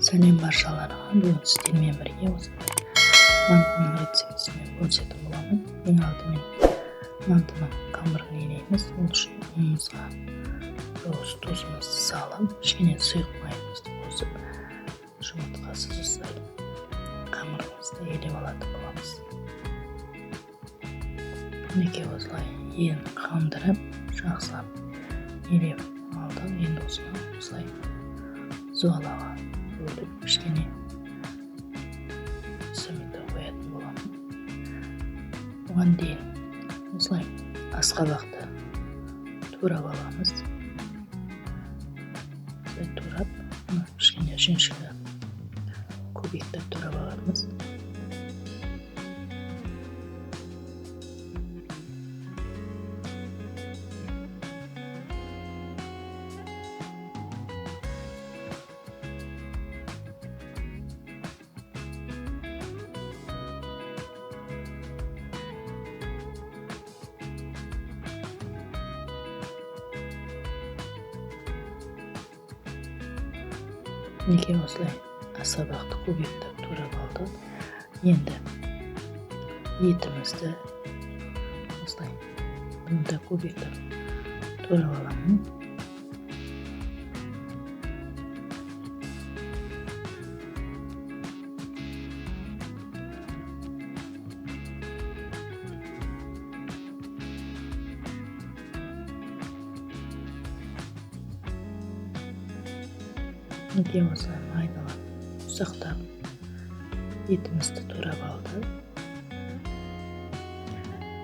Сәлем баршаларға, бүгін сіздермен бірге мантының рецептісімен бөлісетін боламын. Ең алдымен мантының қамырын илейміз. Ол үшін ұнымызға тұзымызды салып, кішкене сұйық майымызды қосып, жұмыртқасыз осылай қамырымызды илеп алатын боламыз. Мінекей осылай ең қандырып, жақсылап илеп алдық. Енді осылай зуалаға бөліп кішкене сәметі қоятын боламын. Оған дейін осылай асқабақты турап аламыз. Осылай турап, кішкене жіңішке кубиктеп турап аламыз. Неге осылай асабақты кубиктеп турап алды. Енді етімізді осылай бұнда кубиктеп турап аламын. Неге осылай майдалап ұсақтап етімізді турап алды.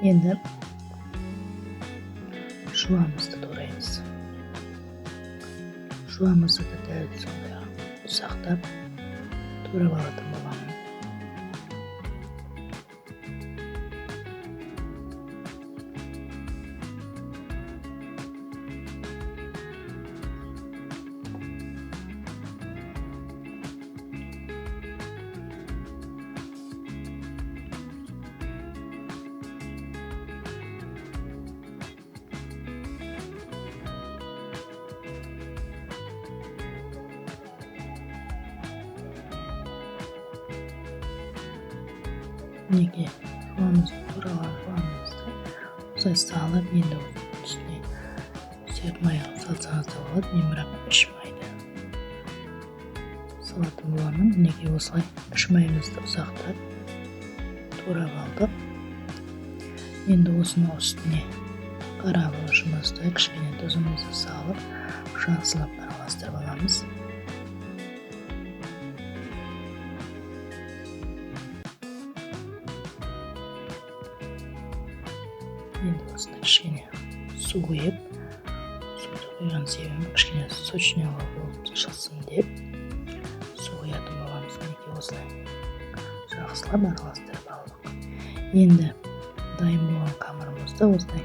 Енді жуамызды тураймыз. Жуамызды да дәл сондай ұсақтап турап алатын боламын. Неге жуамызды туралған жуамызды осылай салып, енді үстіне сұйық майға салсаңыз да болады. Мен бірақ үш майды салатын боламын. Неге осылай үш майымызды ұсақтап турап алдық. Енді осының үстіне қара бұрышымызды кішкене тұзымызды салып, жақсылап араластырып аламыз. Енді осында кішкене су құйып, суды құйған себебім кішкене сочныйлау болып шықсын деп су құятын боламыз. Мінекей осылай жақсылап араластырып алдық. Енді дайын болған қамырымызды осылай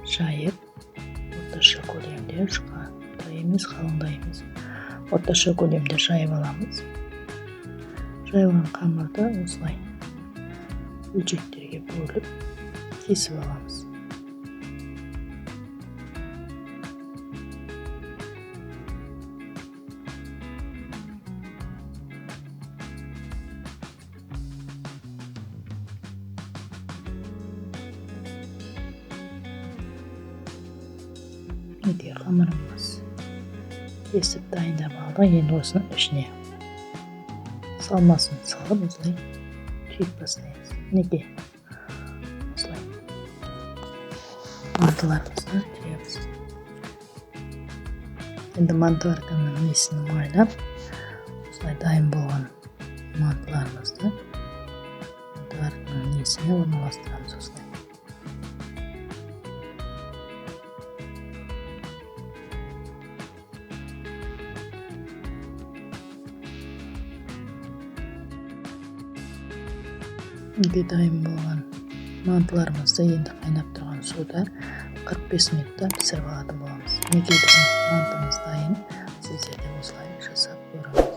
жайып, орташа көлемде, жұқа емес, қалыңдай емес, орташа көлемде жайып аламыз. Жайылған қамырды осылай бөлшектерге бөліп кесіп аламыз. Неге қамырымыз кесіп дайындап алдық. Енді осының ішіне салмасын салып, осылай түйіп бастаймыз. Неге осылай мантыларымызды түйеміз. Енді мантылардың несін майлап, осылай дайын болған мантыларымызды мантылардың несіне орналастырамыз. Осылай дайын болған мантыларымызды енді қайнап тұрған суда 45 минутта пісіріп алатын боламыз. Неге біздің мантымыз дайын, сіздер де осылай жасап көріңіздер.